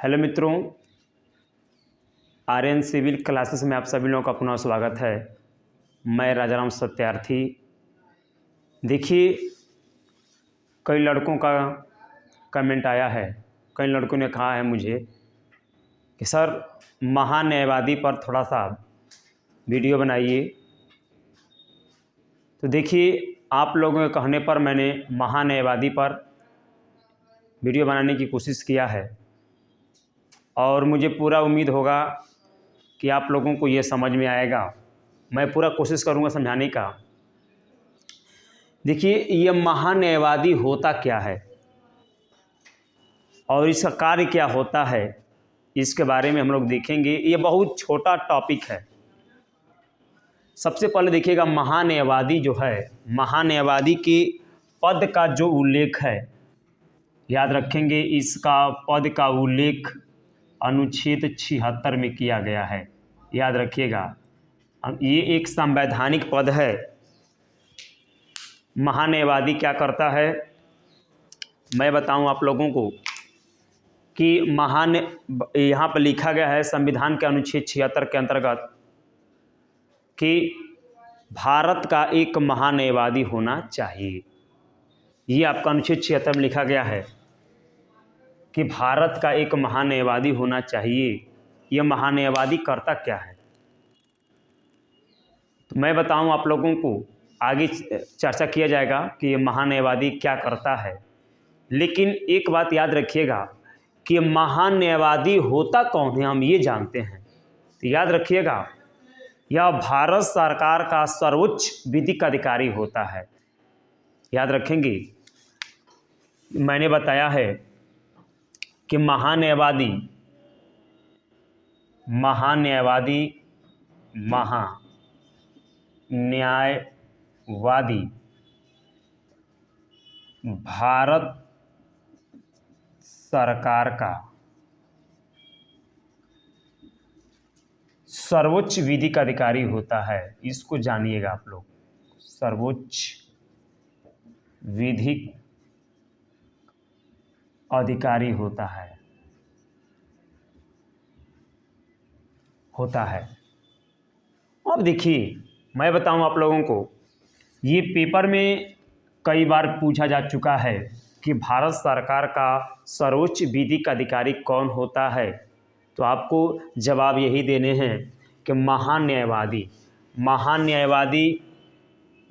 Hello मित्रों, Aryan civil classes में आप सभी लोगों का पुनः स्वागत है। मैं राजाराम सत्यार्थी। देखिए, कई लड़कों का कमेंट आया है, कई लड़कों ने कहा है मुझे कि सर महान्यायवादी पर थोड़ा सा वीडियो बनाइए। तो देखिए, आप लोगों के कहने पर मैंने महान्यायवादी पर वीडियो बनाने की कोशिश किया है और मुझे पूरा उम्मीद होगा कि आप लोगों को ये समझ में आएगा। मैं पूरा कोशिश करूँगा समझाने का। देखिए, ये महान्यायवादी होता क्या है और इसका कार्य क्या होता है, इसके बारे में हम लोग देखेंगे। ये बहुत छोटा टॉपिक है। सबसे पहले देखिएगा, महान्यायवादी जो है, महान्यायवादी के पद का जो उल्लेख है, याद रखेंगे इसका पद का उल्लेख अनुच्छेद 76 में किया गया है। याद रखिएगा, ये एक संवैधानिक पद है। महान्यायवादी क्या करता है, मैं बताऊं आप लोगों को कि यहाँ पर लिखा गया है संविधान के अनुच्छेद 76 के अंतर्गत कि भारत का एक महान्यायवादी होना चाहिए। ये आपका अनुच्छेद 76 में लिखा गया है कि भारत का एक महान्यायवादी होना चाहिए। यह महान्यायवादी करता क्या है, तो मैं बताऊं आप लोगों को, आगे चर्चा किया जाएगा कि ये महान्यायवादी क्या करता है। लेकिन एक बात याद रखिएगा कि महान्यायवादी होता कौन है, हम ये जानते हैं। तो याद रखिएगा, यह भारत सरकार का सर्वोच्च विधिक अधिकारी होता है। याद रखेंगे, मैंने बताया है कि महान्यायवादी भारत सरकार का सर्वोच्च विधिक अधिकारी होता है। इसको जानिएगा आप लोग, सर्वोच्च विधिक अधिकारी होता है। अब देखिए, मैं बताऊं आप लोगों को, ये पेपर में कई बार पूछा जा चुका है कि भारत सरकार का सर्वोच्च विधिक अधिकारी कौन होता है। तो आपको जवाब यही देने हैं कि महान्यायवादी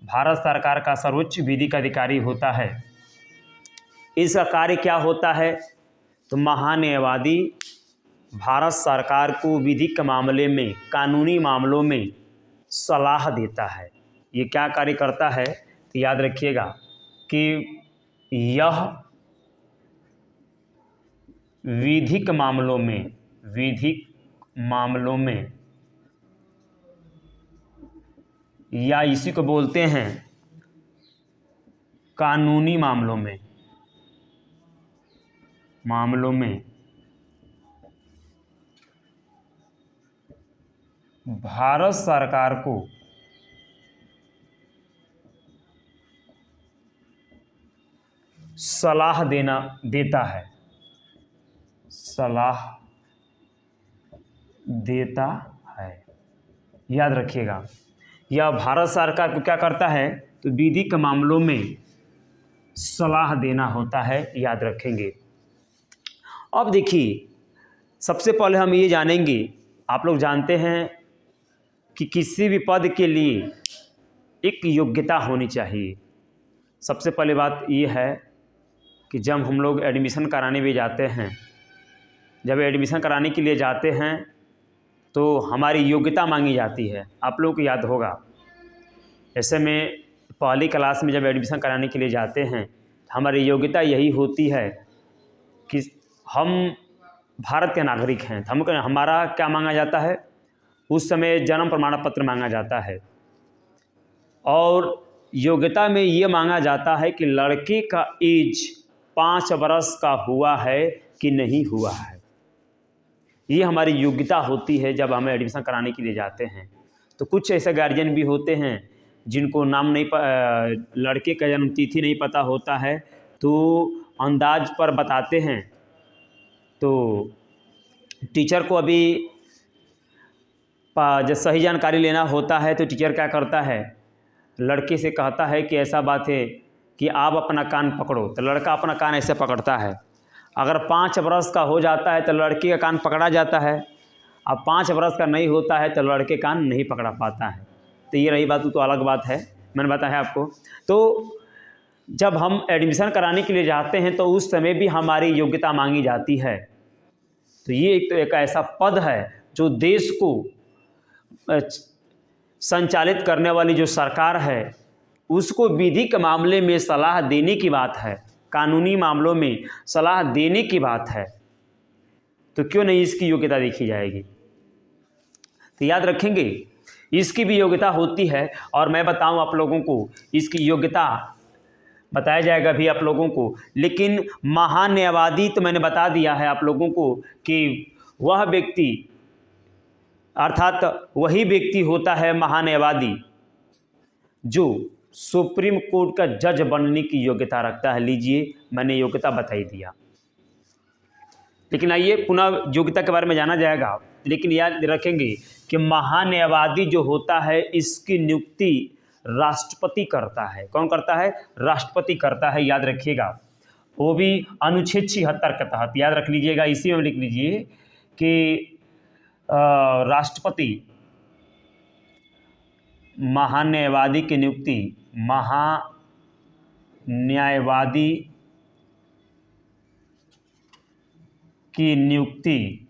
भारत सरकार का सर्वोच्च विधिक अधिकारी होता है। इसका कार्य क्या होता है, तो महान्यायवादी भारत सरकार को विधिक मामले में, कानूनी मामलों में सलाह देता है। ये क्या कार्य करता है, तो याद रखिएगा कि यह विधिक मामलों में या इसी को बोलते हैं कानूनी मामलों में भारत सरकार को सलाह देता है। याद रखिएगा, यह भारत सरकार को क्या करता है, तो विधिक मामलों में सलाह देना होता है। याद रखेंगे। अब देखिए, सबसे पहले हम ये जानेंगे, आप लोग जानते हैं कि किसी भी पद के लिए एक योग्यता होनी चाहिए। सबसे पहली बात ये है कि जब हम लोग एडमिशन कराने भी जाते हैं, जब एडमिशन कराने के लिए जाते हैं तो हमारी योग्यता मांगी जाती है। आप लोगों को याद होगा, ऐसे में पहली क्लास में जब एडमिशन कराने के लिए जाते हैं, हमारी योग्यता यही होती है कि हम भारत के नागरिक हैं। हमारा क्या मांगा जाता है, उस समय जन्म प्रमाण पत्र मांगा जाता है और योग्यता में ये मांगा जाता है कि लड़के का एज 5 वर्ष का हुआ है कि नहीं हुआ है। ये हमारी योग्यता होती है जब हमें एडमिशन कराने के लिए जाते हैं। तो कुछ ऐसे गार्जियन भी होते हैं जिनको लड़के का जन्म तिथि नहीं पता होता है, तो अंदाज पर बताते हैं। तो टीचर को अभी जब सही जानकारी लेना होता है तो टीचर क्या करता है, लड़के से कहता है कि ऐसा बात है कि आप अपना कान पकड़ो, तो लड़का अपना कान ऐसे पकड़ता है। अगर 5 बरस का हो जाता है तो लड़की का कान पकड़ा जाता है, अब 5 बरस का नहीं होता है तो लड़के कान नहीं पकड़ा पाता है। तो ये रही बात, तो अलग बात है, मैंने बताया आपको। तो जब हम एडमिशन कराने के लिए जाते हैं तो उस समय भी हमारी योग्यता मांगी जाती है। तो ये एक ऐसा पद है जो देश को संचालित करने वाली जो सरकार है उसको विधि के मामले में सलाह देने की बात है, कानूनी मामलों में सलाह देने की बात है, तो क्यों नहीं इसकी योग्यता देखी जाएगी। तो याद रखेंगे इसकी भी योग्यता होती है, और मैं बताऊं आप लोगों को इसकी योग्यता बताया जाएगा भी आप लोगों को। लेकिन महान्यायवादी तो मैंने बता दिया है आप लोगों को कि वह व्यक्ति अर्थात वही व्यक्ति होता है महान्यायवादी जो सुप्रीम कोर्ट का जज बनने की योग्यता रखता है। लीजिए मैंने योग्यता बता ही दिया, लेकिन आइए पुनः योग्यता के बारे में जाना जाएगा। लेकिन याद रखेंगे कि महान्यायवादी जो होता है इसकी नियुक्ति राष्ट्रपति करता है। कौन करता है? राष्ट्रपति करता है, याद रखिएगा। वो भी अनुच्छेद 76 के तहत, याद रख लीजिएगा, इसी में लिख लीजिए कि राष्ट्रपति महान्यायवादी की नियुक्ति महान्यायवादी की नियुक्ति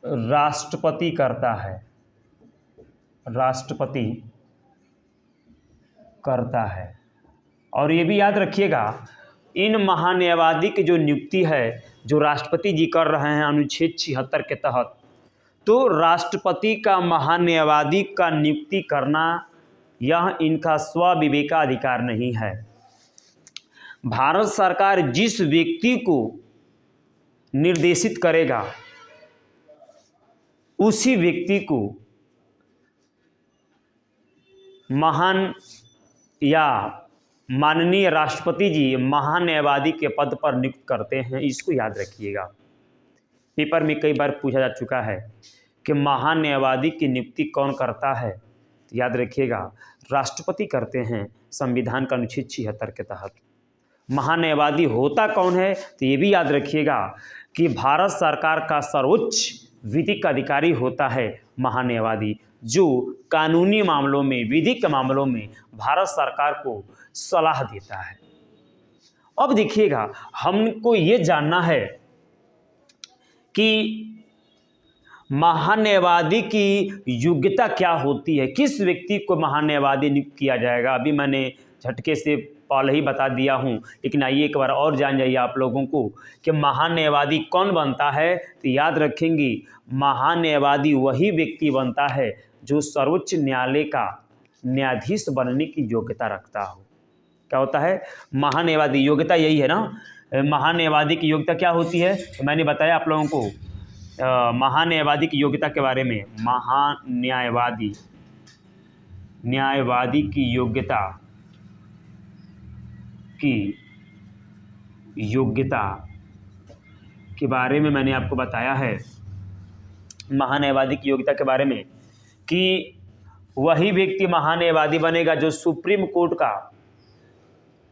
राष्ट्रपति करता है, राष्ट्रपति करता है। और ये भी याद रखिएगा इन महान्यायवादी की जो नियुक्ति है जो राष्ट्रपति जी कर रहे हैं अनुच्छेद 76 के तहत, तो राष्ट्रपति का महान्यायवादी का नियुक्ति करना यह इनका स्वविवेकाधिकार नहीं है। भारत सरकार जिस व्यक्ति को निर्देशित करेगा उसी व्यक्ति को महान या माननीय राष्ट्रपति जी महान्यायवादी के पद पर नियुक्त करते हैं। इसको याद रखिएगा, पेपर में कई बार पूछा जा चुका है कि महान्यायवादी की नियुक्ति कौन करता है। तो याद रखिएगा राष्ट्रपति करते हैं संविधान का अनुच्छेद 76 के तहत। महान्यायवादी होता कौन है तो ये भी याद रखिएगा कि भारत सरकार का सर्वोच्च विधिक अधिकारी होता है महान्यायवादी, जो कानूनी मामलों में, विधिक मामलों में भारत सरकार को सलाह देता है। अब देखिएगा हमको ये जानना है कि महान्यायवादी की योग्यता क्या होती है, किस व्यक्ति को महान्यायवादी नियुक्त किया जाएगा। अभी मैंने झटके से पहले ही बता दिया हूँ, लेकिन आइए एक बार और जान जाइए आप लोगों को कि महान्यायवादी कौन बनता है। तो याद रखेंगे महान्यायवादी वही व्यक्ति बनता है जो सर्वोच्च न्यायालय का न्यायाधीश बनने की योग्यता रखता हो। क्या होता है? महान्यायवादी, योग्यता यही है ना। महान्यायवादी की योग्यता क्या होती है तो मैंने बताया आप लोगों को महान्यायवादी की योग्यता के बारे में। महान्यायवादी की योग्यता के बारे में मैंने आपको बताया है, महान्यायवादी की योग्यता के बारे में, कि वही व्यक्ति महान्यायवादी बनेगा जो सुप्रीम कोर्ट का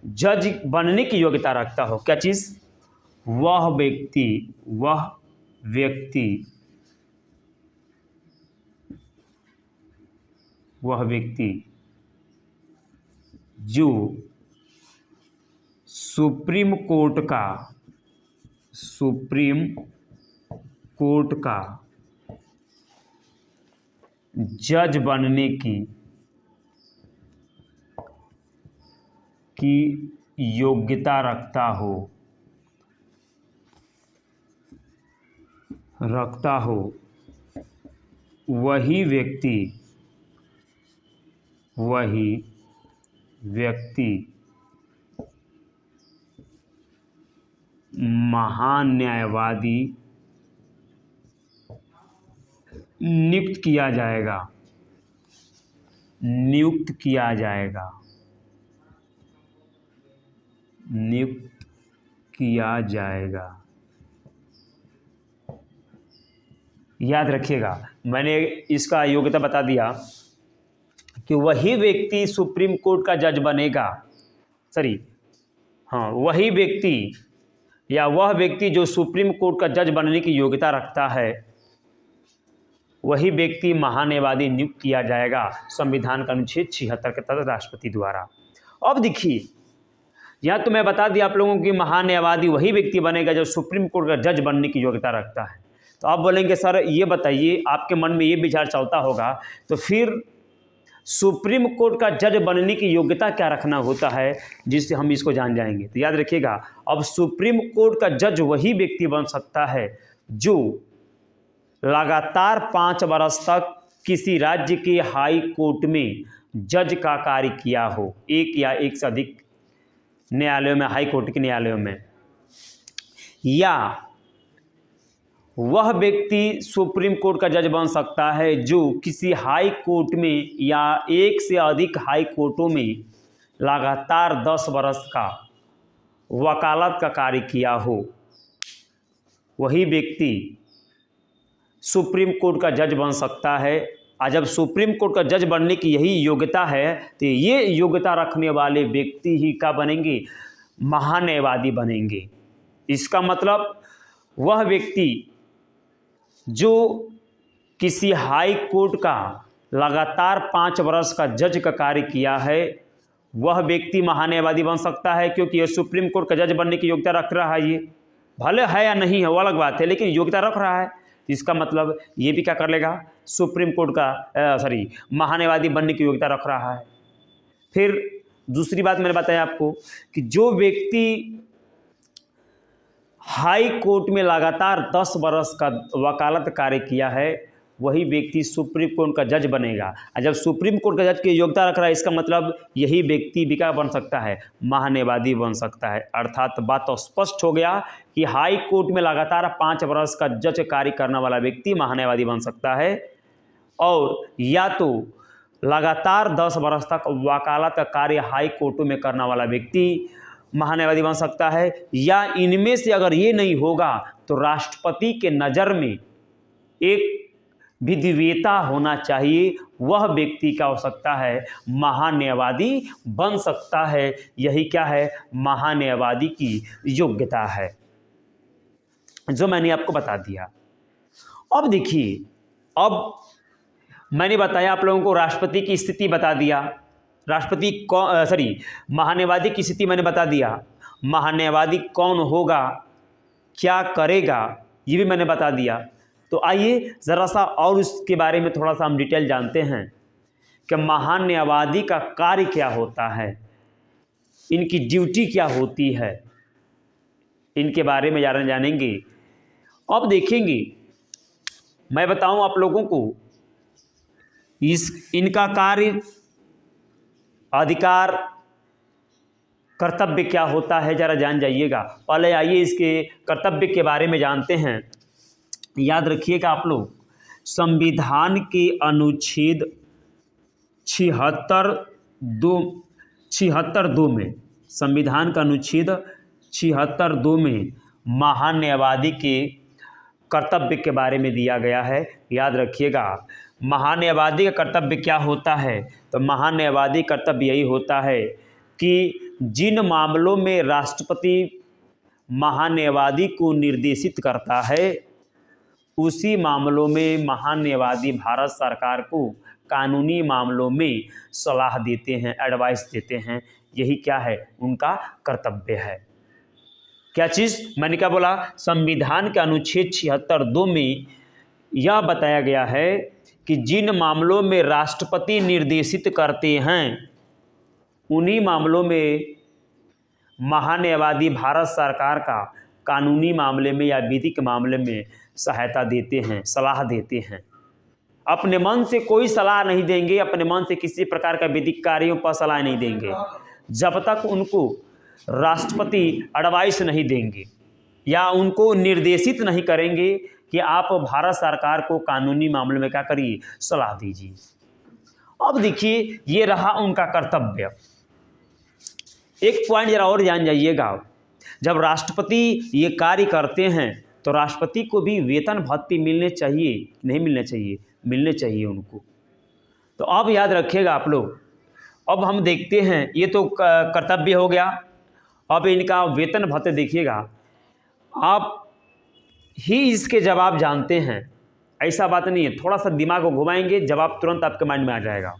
जज बनने की योग्यता रखता हो। क्या चीज़? वह व्यक्ति जो सुप्रीम कोर्ट का जज बनने की योग्यता रखता हो वही व्यक्ति महान्यायवादी नियुक्त किया जाएगा। नियुक्त किया जाएगा। याद रखिएगा, मैंने इसका योग्यता बता दिया कि वही व्यक्ति सुप्रीम कोर्ट का जज बनेगा, वही व्यक्ति या वह व्यक्ति जो सुप्रीम कोर्ट का जज बनने की योग्यता रखता है, वही व्यक्ति महान्यायवादी नियुक्त किया जाएगा संविधान का अनुच्छेद 76 के तहत राष्ट्रपति द्वारा। अब देखिए, यहाँ तो मैं बता दिया आप लोगों की महान्यायवादी वही व्यक्ति बनेगा जो सुप्रीम कोर्ट का जज बनने की योग्यता रखता है। तो आप बोलेंगे सर ये बताइए, आपके मन में ये विचार चलता होगा तो फिर सुप्रीम कोर्ट का जज बनने की योग्यता क्या रखना होता है, जिससे हम इसको जान जाएंगे। तो याद रखिएगा, अब सुप्रीम कोर्ट का जज वही व्यक्ति बन सकता है जो लगातार 5 वर्ष तक किसी राज्य के हाई कोर्ट में जज का कार्य किया हो, एक या एक से अधिक न्यायालयों में, हाई कोर्ट के न्यायालयों में, या वह व्यक्ति सुप्रीम कोर्ट का जज बन सकता है जो किसी हाई कोर्ट में या एक से अधिक हाई कोर्टों में लगातार 10 वर्ष का वकालत का कार्य किया हो, वही व्यक्ति सुप्रीम कोर्ट का जज बन सकता है। और जब सुप्रीम कोर्ट का जज बनने की यही योग्यता है तो ये योग्यता रखने वाले व्यक्ति ही क्या बनेंगे, महान्यायवादी बनेंगे। इसका मतलब वह व्यक्ति जो किसी हाई कोर्ट का लगातार 5 वर्ष का जज का कार्य किया है, वह व्यक्ति महान्यायवादी बन सकता है, क्योंकि यह सुप्रीम कोर्ट का जज बनने की योग्यता रख रहा है। ये भले है या नहीं है वो अलग बात है, लेकिन योग्यता रख रहा है। इसका मतलब ये भी क्या कर लेगा, सुप्रीम कोर्ट का महान्यायवादी बनने की योग्यता रख रहा है। फिर दूसरी बात मैंने बताया आपको कि जो व्यक्ति हाई कोर्ट में लगातार 10 वर्ष का वकालत कार्य किया है, वही व्यक्ति सुप्रीम कोर्ट का जज बनेगा। और जब सुप्रीम कोर्ट का जज की योग्यता रख रहा है, इसका मतलब यही व्यक्ति भी क्या बन सकता है, महान्यायवादी बन सकता है। अर्थात बात तो स्पष्ट हो गया कि हाई कोर्ट में लगातार 5 वर्ष का जज कार्य करने वाला व्यक्ति महान्यायवादी बन सकता है, और या तो लगातार 10 वर्ष तक वकालत का कार्य हाई कोर्टों में करने वाला व्यक्ति महान्यायवादी बन सकता है, या इनमें से अगर ये नहीं होगा तो राष्ट्रपति के नज़र में एक विधिवेता होना चाहिए, वह व्यक्ति क्या हो सकता है, महान्यायवादी बन सकता है। यही क्या है, महान्यायवादी की योग्यता है, जो मैंने आपको बता दिया। अब देखिए, अब मैंने बताया आप लोगों को राष्ट्रपति की स्थिति बता दिया, महान्यायवादी की स्थिति मैंने बता दिया, महान्यायवादी कौन होगा, क्या करेगा, ये भी मैंने बता दिया। तो आइए ज़रा सा और उसके बारे में थोड़ा सा हम डिटेल जानते हैं कि महान्यायवादी का कार्य क्या होता है, इनकी ड्यूटी क्या होती है, इनके बारे में जानेंगे। अब देखेंगे, मैं बताऊं आप लोगों को इनका कार्य, अधिकार, कर्तव्य क्या होता है, जरा जान जाइएगा। पहले आइए इसके कर्तव्य के बारे में जानते हैं। याद रखिएगा आप लोग, संविधान के अनुच्छेद 76(2) में, संविधान का अनुच्छेद 76(2) में महान्यायवादी के कर्तव्य के बारे में दिया गया है। याद रखिएगा, महान्यायवादी का कर्तव्य क्या होता है, तो महान्यायवादी कर्तव्य यही होता है कि जिन मामलों में राष्ट्रपति महान्यायवादी को निर्देशित करता है, उसी मामलों में महान्यायवादी भारत सरकार को कानूनी मामलों में सलाह देते हैं, एडवाइस देते हैं। यही क्या है, उनका कर्तव्य है। क्या चीज़, मैंने क्या बोला, संविधान के अनुच्छेद 76(2) में यह बताया गया है कि जिन मामलों में राष्ट्रपति निर्देशित करते हैं, उन्हीं मामलों में महान्यायवादी भारत सरकार का कानूनी मामले में या विधिक मामले में सहायता देते हैं, सलाह देते हैं। अपने मन से कोई सलाह नहीं देंगे, अपने मन से किसी प्रकार का विधिक कार्यों पर सलाह नहीं देंगे जब तक उनको राष्ट्रपति एडवाइस नहीं देंगे या उनको निर्देशित नहीं करेंगे कि आप भारत सरकार को कानूनी मामले में क्या करिए, सलाह दीजिए। अब देखिए, ये रहा उनका कर्तव्य। एक पॉइंट जरा और जान जाइएगा, जब राष्ट्रपति ये कार्य करते हैं तो राष्ट्रपति को भी वेतन भत्ते मिलने चाहिए, नहीं मिलने चाहिए? मिलने चाहिए उनको। तो अब याद रखिएगा आप लोग। अब हम देखते हैं, ये तो कर्तव्य हो गया। अब इनका वेतन भत्ते देखिएगा, आप ही इसके जवाब जानते हैं, ऐसा बात नहीं है। थोड़ा सा दिमाग को घुमाएंगे, जवाब तुरंत आपके माइंड में आ जाएगा।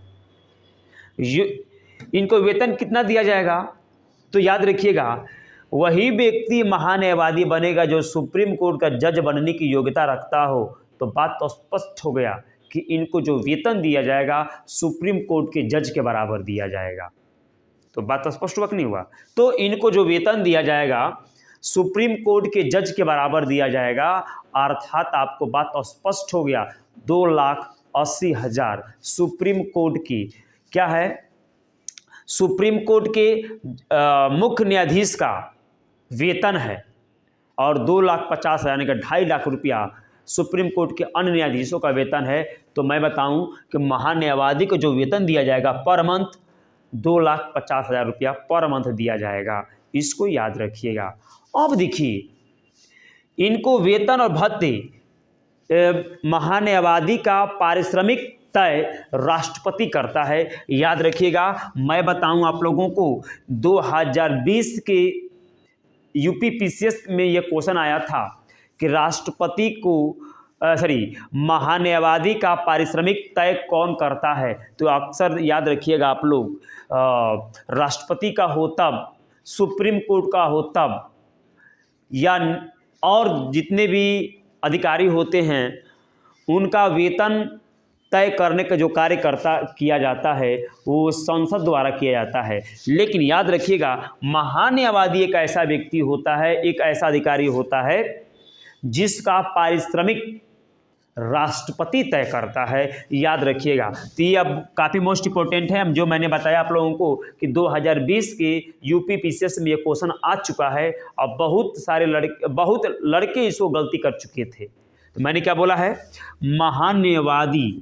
इनको वेतन कितना दिया जाएगा? तो याद रखिएगा, वही व्यक्ति महान्यायवादी बनेगा जो सुप्रीम कोर्ट का जज बनने की योग्यता रखता हो। तो बात तो स्पष्ट हो गया कि इनको जो वेतन दिया जाएगा सुप्रीम कोर्ट के जज के बराबर दिया जाएगा। तो बात तो स्पष्ट हुआ कि नहीं हुआ? तो इनको जो वेतन दिया जाएगा सुप्रीम कोर्ट के जज के बराबर दिया जाएगा, अर्थात आपको बात तो स्पष्ट हो गया, 2,80,000 सुप्रीम कोर्ट की क्या है, सुप्रीम कोर्ट के मुख्य न्यायाधीश का वेतन है, और 2,50,000 यानी कि 2.5 लाख रुपया सुप्रीम कोर्ट के अन्य न्यायाधीशों का वेतन है। तो मैं बताऊं कि महान्यायवादी को जो वेतन दिया जाएगा पर मंथ 2,50,000 रुपया पर मंथ दिया जाएगा, इसको याद रखिएगा। अब देखिए, इनको वेतन और भत्ते, महान्यायवादी का पारिश्रमिक तय राष्ट्रपति करता है। याद रखिएगा, मैं बताऊं आप लोगों को, 2020 के यूपीपीसीएस में यह क्वेश्चन आया था कि राष्ट्रपति को महान्यायवादी का पारिश्रमिक तय कौन करता है। तो अक्सर याद रखिएगा आप लोग, राष्ट्रपति का हो तब, सुप्रीम कोर्ट का हो तब, या और जितने भी अधिकारी होते हैं उनका वेतन तय करने का जो कार्य किया जाता है वो संसद द्वारा किया जाता है। लेकिन याद रखिएगा, महान्यायवादी एक ऐसा व्यक्ति होता है, एक ऐसा अधिकारी होता है जिसका पारिश्रमिक राष्ट्रपति तय करता है। याद रखिएगा। तो ये अब काफ़ी मोस्ट इंपॉर्टेंट है। जो मैंने बताया आप लोगों को कि 2020 के यूपीपीसीएस में ये क्वेश्चन आ चुका है, और बहुत लड़के इसको गलती कर चुके थे। तो मैंने क्या बोला है, महान्यायवादी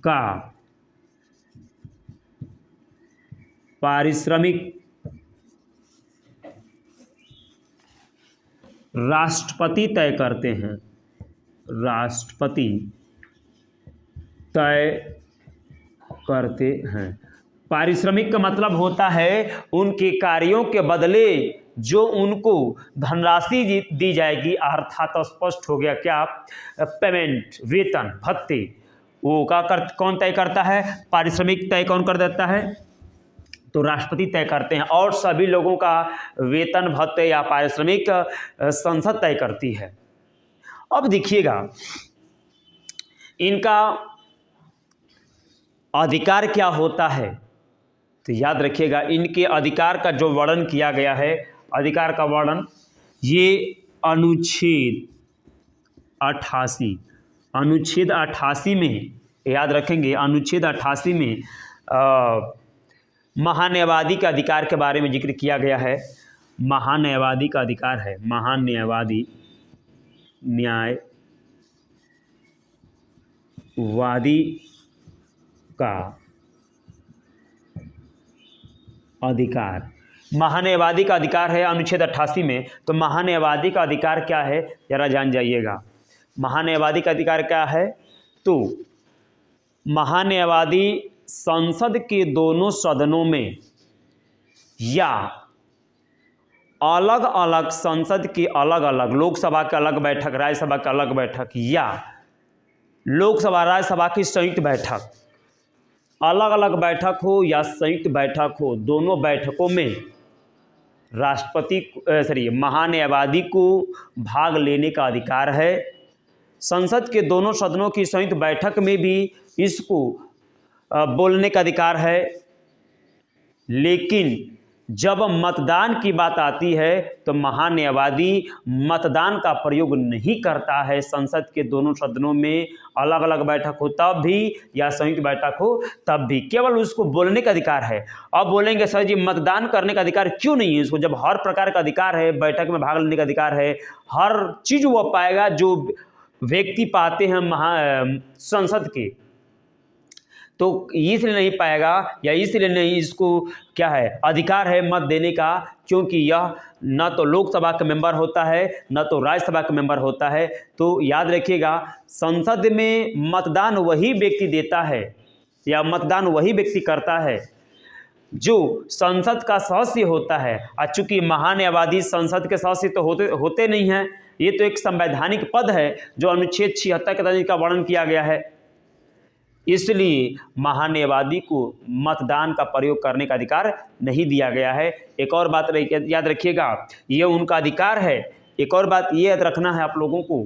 का पारिश्रमिक राष्ट्रपति तय करते हैं, राष्ट्रपति तय करते हैं। पारिश्रमिक का मतलब होता है उनके कार्यों के बदले जो उनको धनराशि दी जाएगी, अर्थात स्पष्ट हो गया क्या, पेमेंट, वेतन, भत्ते, वो कौन तय करता है? पारिश्रमिक तय कौन कर देता है? तो राष्ट्रपति तय करते हैं। और सभी लोगों का वेतन, भत्ते या पारिश्रमिक संसद तय करती है। अब देखिएगा, इनका अधिकार क्या होता है? तो याद रखिएगा, इनके अधिकार का जो वर्णन किया गया है, अधिकार का वर्णन ये अनुच्छेद 88 में, याद रखेंगे, अनुच्छेद 88 में महान्यायवादी के अधिकार के बारे में जिक्र किया गया है। महान्यायवादी का अधिकार है, महान्यायवादी, न्यायवादी का अधिकार, महान्यायवादी का अधिकार है अनुच्छेद 88 में। तो महान्यायवादी का अधिकार क्या है, जरा जान जाइएगा। महान्यायवादी का अधिकार क्या है? तो महान्यायवादी संसद के दोनों सदनों में या अलग अलग संसद की अलग अलग, लोकसभा की अलग बैठक, राज्यसभा की अलग बैठक, या लोकसभा राज्यसभा की संयुक्त बैठक, अलग अलग बैठक हो या संयुक्त बैठक हो, दोनों बैठकों में महान्यायवादी को भाग लेने का अधिकार है। संसद के दोनों सदनों की संयुक्त बैठक में भी इसको बोलने का अधिकार है। लेकिन जब मतदान की बात आती है तो महान्यायवादी मतदान का प्रयोग नहीं करता है। संसद के दोनों सदनों में अलग अलग बैठक हो तब भी या संयुक्त बैठक हो तब भी केवल उसको बोलने का अधिकार है। अब बोलेंगे सर जी मतदान करने का अधिकार क्यों नहीं है उसको, जब हर प्रकार का अधिकार है, बैठक में भाग लेने का अधिकार है, हर चीज़ वो पाएगा जो व्यक्ति पाते हैं संसद के, तो इसलिए नहीं पाएगा या इसलिए नहीं इसको क्या है अधिकार है मत देने का, क्योंकि यह न तो लोकसभा का मेंबर होता है न तो राज्यसभा का मेंबर होता है। तो याद रखिएगा, संसद में मतदान वही व्यक्ति देता है या मतदान वही व्यक्ति करता है जो संसद का सदस्य होता है। और चूंकि महान्यायवादी संसद के सदस्य तो होते नहीं हैं, ये तो एक संवैधानिक पद है जो अनुच्छेद 76 के तहत का वर्णन किया गया है, इसलिए महान्यायवादी को मतदान का प्रयोग करने का अधिकार नहीं दिया गया है। एक और बात याद रखिएगा, ये उनका अधिकार है। एक और बात ये याद रखना है आप लोगों को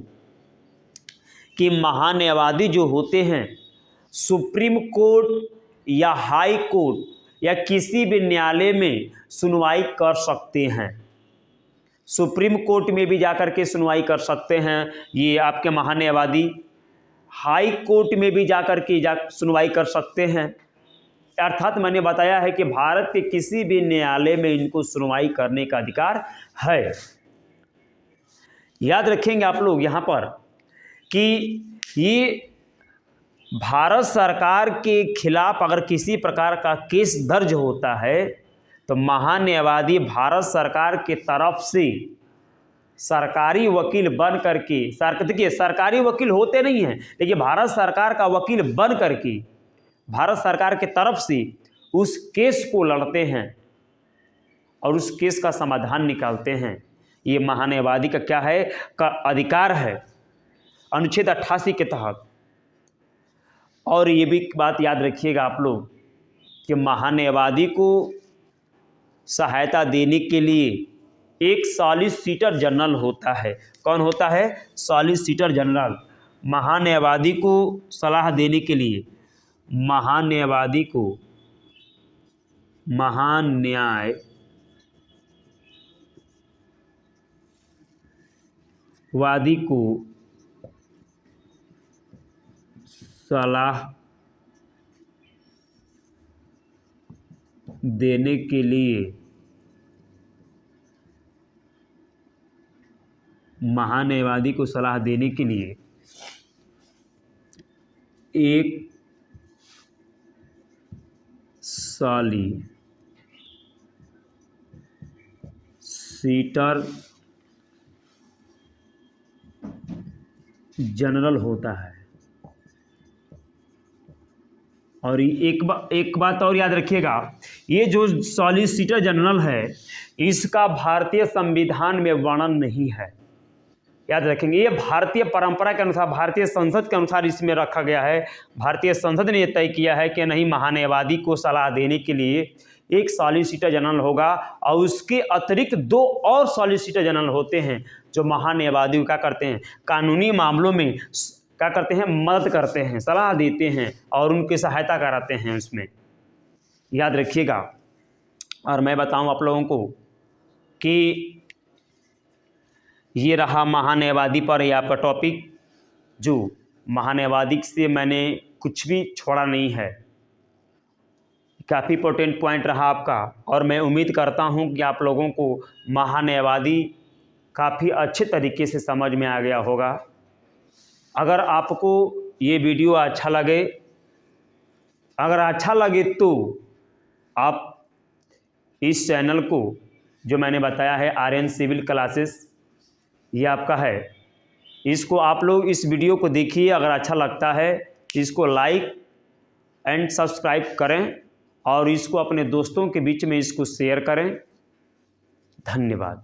कि महान्यायवादी जो होते हैं सुप्रीम कोर्ट या हाई कोर्ट या किसी भी न्यायालय में सुनवाई कर सकते हैं। सुप्रीम कोर्ट में भी जाकर के सुनवाई कर सकते हैं ये आपके महान्यायवादी, हाई कोर्ट में भी जाकर के सुनवाई कर सकते हैं। अर्थात मैंने बताया है कि भारत के किसी भी न्यायालय में इनको सुनवाई करने का अधिकार है। याद रखेंगे आप लोग यहाँ पर कि ये भारत सरकार के खिलाफ अगर किसी प्रकार का केस दर्ज होता है तो महान्यायवादी भारत सरकार के तरफ से सरकारी वकील बन करके, देखिए सरकारी वकील होते नहीं हैं लेकिन भारत सरकार का वकील बन करके भारत सरकार के तरफ से उस केस को लड़ते हैं और उस केस का समाधान निकालते हैं। ये महान्यायवादी का क्या है का अधिकार है अनुच्छेद 88 के तहत। और ये भी बात याद रखिएगा आप लोग कि महान्यायवादी को सहायता देने के लिए एक सॉलिसिटर जनरल होता है। कौन होता है? Solicitor general. महान्यायवादी को सलाह देने के लिए महान्यायवादी को सलाह देने के लिए महान्यायवादी को सलाह देने के लिए एक सॉलिसिटर जनरल होता है। और एक बात और याद रखिएगा, ये जो सॉलिसिटर जनरल है इसका भारतीय संविधान में वर्णन नहीं है। याद रखेंगे, ये भारतीय परंपरा के अनुसार, भारतीय संसद के अनुसार इसमें रखा गया है। भारतीय संसद ने यह तय किया है कि नहीं, महान्यायवादी को सलाह देने के लिए एक सॉलिसिटर जनरल होगा और उसके अतिरिक्त 2 और सॉलिसिटर जनरल होते हैं जो महान्यायवादी को क्या करते हैं, कानूनी मामलों में क्या करते हैं, मदद करते हैं, सलाह देते हैं और उनकी सहायता कराते हैं उसमें। याद रखिएगा। और मैं बताऊं आप लोगों को कि ये रहा महान्यायवादी पर ये आपका टॉपिक, जो महान्यायवादी से मैंने कुछ भी छोड़ा नहीं है। काफ़ी इंपॉर्टेंट पॉइंट रहा आपका और मैं उम्मीद करता हूं कि आप लोगों को महान्यायवादी काफ़ी अच्छे तरीके से समझ में आ गया होगा। अगर आपको ये वीडियो अच्छा लगे, तो आप इस चैनल को जो मैंने बताया है आर्यन सिविल क्लासेस, ये आपका है, इसको आप लोग इस वीडियो को देखिए। अगर अच्छा लगता है इसको लाइक एंड सब्सक्राइब करें और इसको अपने दोस्तों के बीच में इसको शेयर करें। धन्यवाद।